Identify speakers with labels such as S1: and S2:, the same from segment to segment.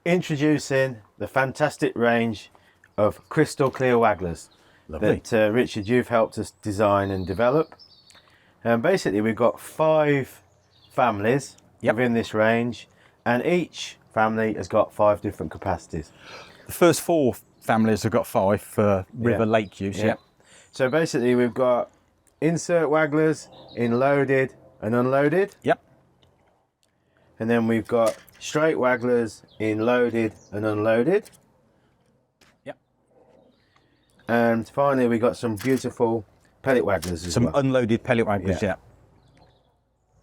S1: introducing the fantastic range of crystal clear wagglers.
S2: Lovely.
S1: That Richard, you've helped us design and develop. And basically we've got 5 families within this range, and each family has got 5 different capacities.
S2: The first 4 families have got 5 for river lake use. Yeah.
S1: So basically we've got insert wagglers in loaded and unloaded.
S2: Yep.
S1: And then we've got straight wagglers in loaded and unloaded.
S2: Yep.
S1: And finally we've got some beautiful pellet wagglers as
S2: Some
S1: well.
S2: unloaded pellet wagglers. Yeah.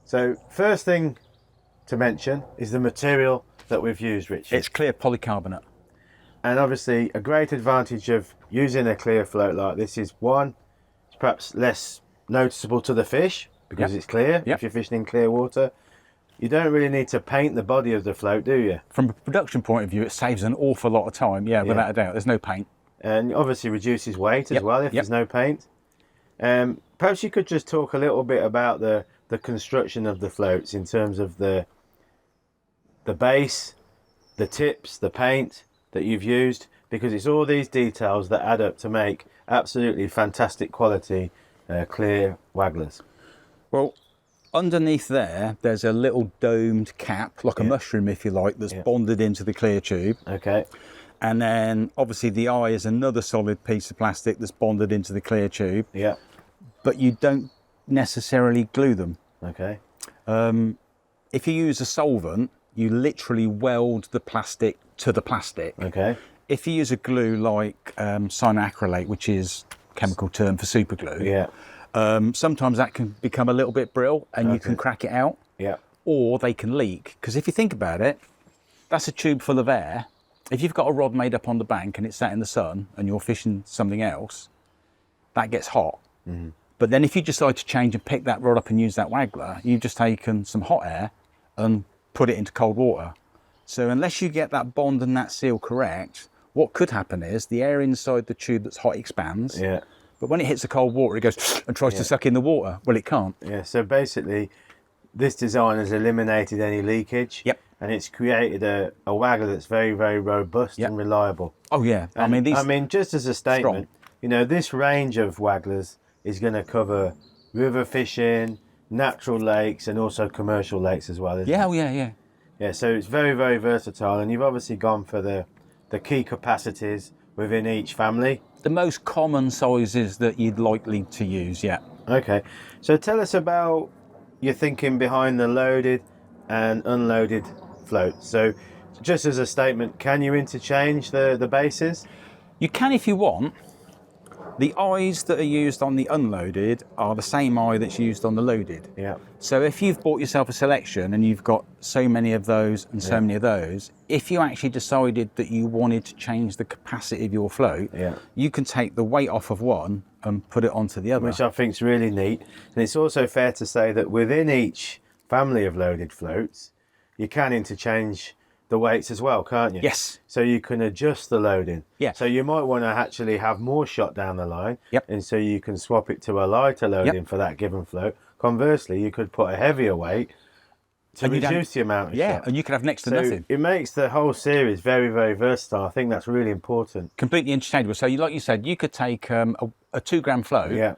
S1: So first thing to mention is the material that we've used, Richard.
S2: It's clear polycarbonate.
S1: And obviously a great advantage of using a clear float like this is, one, it's perhaps less noticeable to the fish because it's clear if you're fishing in clear water. You don't really need to paint the body of the float, do you?
S2: From a production point of view, it saves an awful lot of time, without a doubt. There's no paint.
S1: And obviously reduces weight as well if there's no paint. Perhaps you could just talk a little bit about the construction of the floats in terms of the base, the tips, the paint that you've used, because it's all these details that add up to make absolutely fantastic quality clear wagglers.
S2: Well, underneath there's a little domed cap, like a mushroom if you like, that's bonded into the clear tube.
S1: Okay.
S2: And then obviously the eye is another solid piece of plastic that's bonded into the clear tube.
S1: Yeah.
S2: But you don't necessarily glue them.
S1: Okay.
S2: If you use a solvent, you literally weld the plastic to the plastic.
S1: Okay.
S2: If you use a glue like cyanoacrylate, which is a chemical term for super glue, sometimes that can become a little bit brittle and you can crack it out.
S1: Yeah.
S2: Or they can leak. Because if you think about it, that's a tube full of air. If you've got a rod made up on the bank and it's sat in the sun and you're fishing something else, that gets hot. Mm-hmm. But then if you decide to change and pick that rod up and use that waggler, you've just taken some hot air and put it into cold water. So unless you get that bond and that seal correct, what could happen is the air inside the tube that's hot expands. Yeah. But when it hits the cold water, it goes and tries to suck in the water. Well, it can't.
S1: Yeah, so basically, this design has eliminated any leakage.
S2: Yep.
S1: And it's created a waggler that's very, very robust and reliable.
S2: Oh, yeah.
S1: And,
S2: I mean,
S1: just as a statement, you know, this range of wagglers is going to cover river fishing, natural lakes, and also commercial lakes as well, isn't it?
S2: Oh, yeah.
S1: Yeah, so it's very, very versatile, and you've obviously gone for the key capacities within each family.
S2: The most common sizes that you'd likely to use, yeah.
S1: Okay, so tell us about your thinking behind the loaded and unloaded floats. So just as a statement, can you interchange the bases?
S2: You can if you want. The eyes that are used on the unloaded are the same eye that's used on the loaded.
S1: Yeah.
S2: So if you've bought yourself a selection and you've got so many of those and so many of those, if you actually decided that you wanted to change the capacity of your float, you can take the weight off of one and put it onto the other.
S1: Which I think is really neat. And it's also fair to say that within each family of loaded floats, you can interchange the weights as well, can't you?
S2: Yes.
S1: So you can adjust the loading.
S2: Yeah.
S1: So you might want to actually have more shot down the line.
S2: Yep.
S1: And so you can swap it to a lighter loading for that given float. Conversely, you could put a heavier weight to reduce the amount of shot.
S2: Yeah, and you could have next to nothing.
S1: It makes the whole series very, very versatile. I think that's really important.
S2: Completely interchangeable. So like you said, you could take a 2 gram float,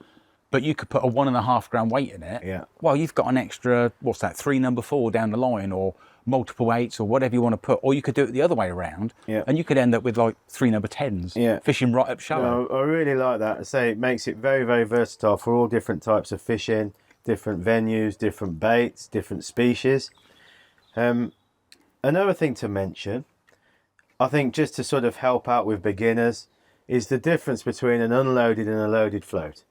S2: but you could put a 1.5 gram weight in it.
S1: Yeah.
S2: Well, you've got an extra, 3 number 4 down the line, or multiple 8s, or whatever you want to put, or you could do it the other way around, and you could end up with like 3 number 10s, fishing right up shallow.
S1: I really like that. I say it makes it very, very versatile for all different types of fishing, different venues, different baits, different species. Another thing to mention, I think just to sort of help out with beginners, is the difference between an unloaded and a loaded float.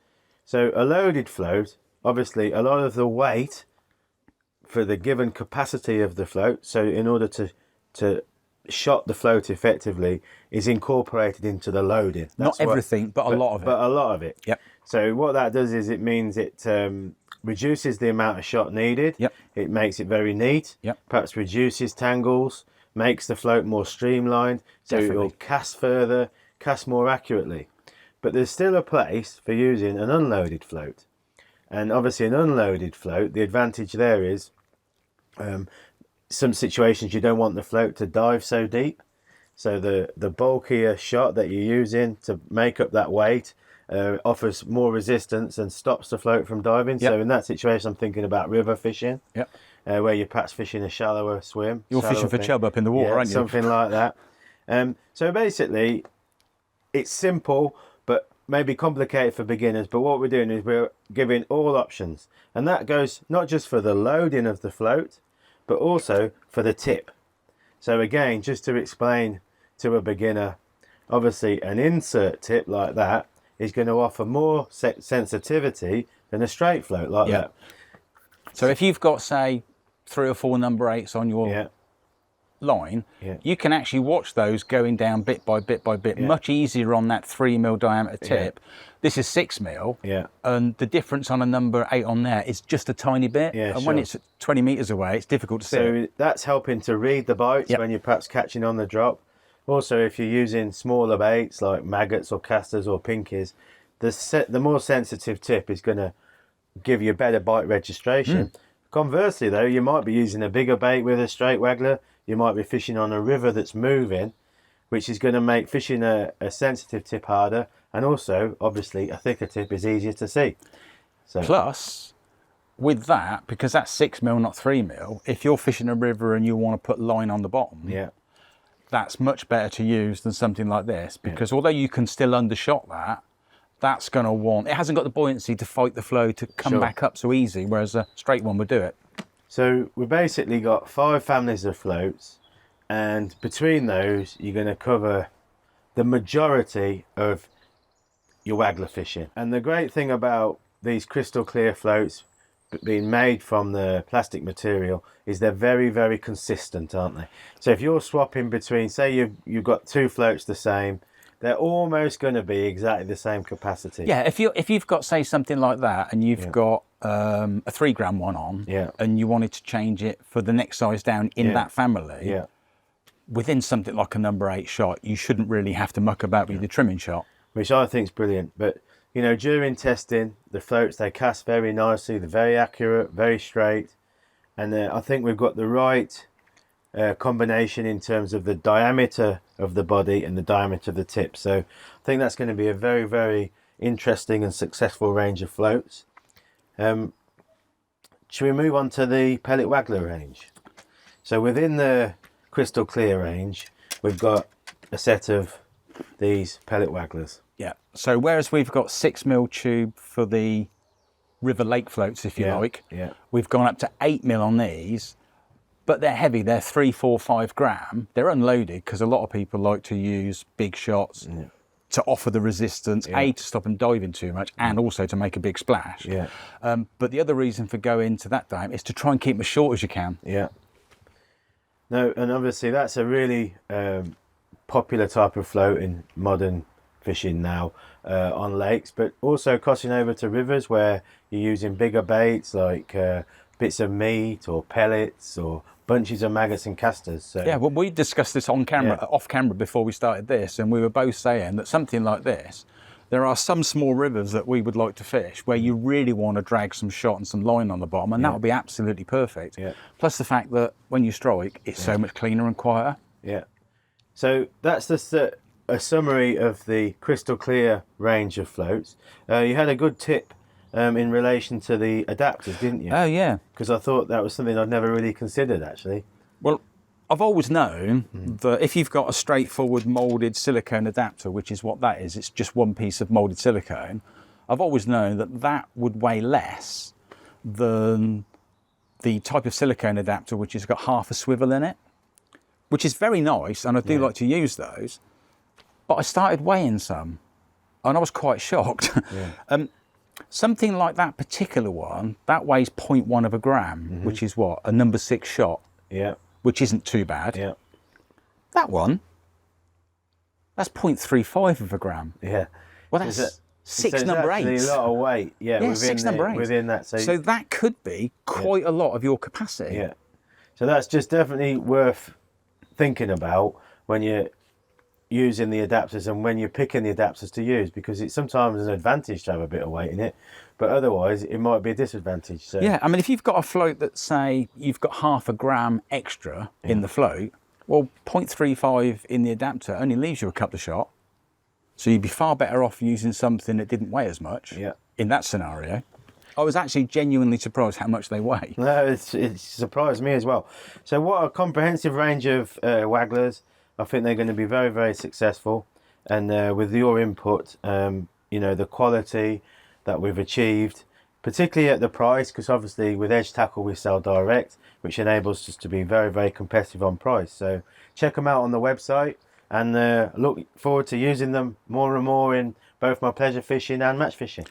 S1: So a loaded float, obviously a lot of the weight for the given capacity of the float, so in order to shot the float effectively, is incorporated into the loading.
S2: Not everything, but a lot of it.
S1: But a lot of it.
S2: Yep.
S1: So what that does is it means it reduces the amount of shot needed.
S2: Yep.
S1: It makes it very neat.
S2: Yep.
S1: Perhaps reduces tangles, makes the float more streamlined, so it will cast further, cast more accurately. But there's still a place for using an unloaded float. And obviously an unloaded float, the advantage there is some situations you don't want the float to dive so deep. So the bulkier shot that you're using to make up that weight offers more resistance and stops the float from diving.
S2: Yep.
S1: So in that situation, I'm thinking about river fishing,
S2: Yep.
S1: Where you're perhaps fishing a shallower swim.
S2: You're fishing for chub up in the water, aren't you?
S1: Something like that. So basically, it's simple, but maybe complicated for beginners. But what we're doing is we're giving all options. And that goes not just for the loading of the float, but also for the tip. So again, just to explain to a beginner, obviously an insert tip like that is going to offer more sensitivity than a straight float like that.
S2: So if you've got, say, 3 or 4 number 8s on your line, you can actually watch those going down bit by bit by bit, much easier on that 3mm diameter tip. This is 6mm, and the difference on a number 8 on there is just a tiny bit, and when it's 20 metres away, it's difficult to see.
S1: So that's helping to read the bites when you're perhaps catching on the drop. Also, if you're using smaller baits like maggots or casters or pinkies, the more sensitive tip is going to give you better bite registration. Conversely, though, you might be using a bigger bait with a straight waggler. You might be fishing on a river that's moving, which is going to make fishing a sensitive tip harder, and also, obviously, a thicker tip is easier to see. So,
S2: plus, with that, because that's 6mm, not 3mm, if you're fishing a river and you want to put line on the bottom, that's much better to use than something like this, because although you can still undershot that, that's going to it hasn't got the buoyancy to fight the flow to come back up so easy, whereas a straight one would do it. So
S1: we've basically got 5 families of floats, and between those you're going to cover the majority of your waggler fishing. And the great thing about these crystal clear floats being made from the plastic material is they're very, very consistent, aren't they? So if you're swapping between, say you've got 2 floats the same, they're almost going to be exactly the same capacity.
S2: Yeah, if you've got, say, something like that, and you've got a 3 gram one on, and you wanted to change it for the next size down in that family, within something like a number 8 shot, you shouldn't really have to muck about with your trimming shot.
S1: Which I think is brilliant. But, you know, during testing, the floats, they cast very nicely, they're very accurate, very straight, and I think we've got the right combination in terms of the diameter of the body and the diameter of the tip. So I think that's going to be a very, very interesting and successful range of floats. Should we move on to the Pellet Waggler range? So within the crystal clear range, we've got a set of these Pellet Wagglers.
S2: Yeah, so whereas we've got 6mm tube for the river lake floats, if you like, we've gone up to 8mm on these. But they're heavy, they're 3, 4, 5 gram. They're unloaded because a lot of people like to use big shots to offer the resistance, A, to stop them diving too much, and also to make a big splash. But the other reason for going to that diameter is to try and keep them as short as you can.
S1: No, and obviously that's a really popular type of float in modern fishing now on lakes, but also crossing over to rivers where you're using bigger baits like bits of meat or pellets or bunches of maggots and casters. So
S2: yeah, well, we discussed this on camera, off camera, before we started this, and we were both saying that something like this, there are some small rivers that we would like to fish where you really want to drag some shot and some line on the bottom, and that would be absolutely perfect. Plus the fact that when you strike, it's so much cleaner and quieter.
S1: So that's just a summary of the crystal clear range of floats. You had a good tip in relation to the adapters, didn't you?
S2: Oh, yeah.
S1: Because I thought that was something I'd never really considered, actually.
S2: Well, I've always known that if you've got a straightforward moulded silicone adapter, which is what that is, it's just one piece of moulded silicone, I've always known that that would weigh less than the type of silicone adapter which has got half a swivel in it, which is very nice, and I do like to use those. But I started weighing some, and I was quite shocked. Something like that particular one, that weighs 0.1 of a gram, which is what, a number 6 shot, which isn't too bad. That one, that's 0.35 of a gram. Well, that's 6 number 8s.
S1: A lot of weight. Within
S2: 6 number 8s.
S1: Within that.
S2: So that could be quite a lot of your capacity.
S1: So that's just definitely worth thinking about when you're using the adapters and when you're picking the adapters to use, because it's sometimes an advantage to have a bit of weight in it, but otherwise it might be a disadvantage. So
S2: Yeah, I mean, if you've got a float that, say, you've got 0.5 gram extra in the float, well, 0.35 in the adapter only leaves you a couple of shot. So you'd be far better off using something that didn't weigh as much in that scenario. I was actually genuinely surprised how much they weigh.
S1: No, it surprised me as well. So what a comprehensive range of Wagglers. I think they're going to be very, very successful. And with your input, you know, the quality that we've achieved, particularly at the price, because obviously with Edge Tackle we sell direct, which enables us to be very, very competitive on price. So check them out on the website, and look forward to using them more and more in both my pleasure fishing and match fishing.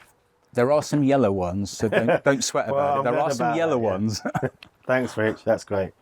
S2: There are some yellow ones, so don't sweat about it. There are some yellow ones.
S1: Thanks, Rich. That's great.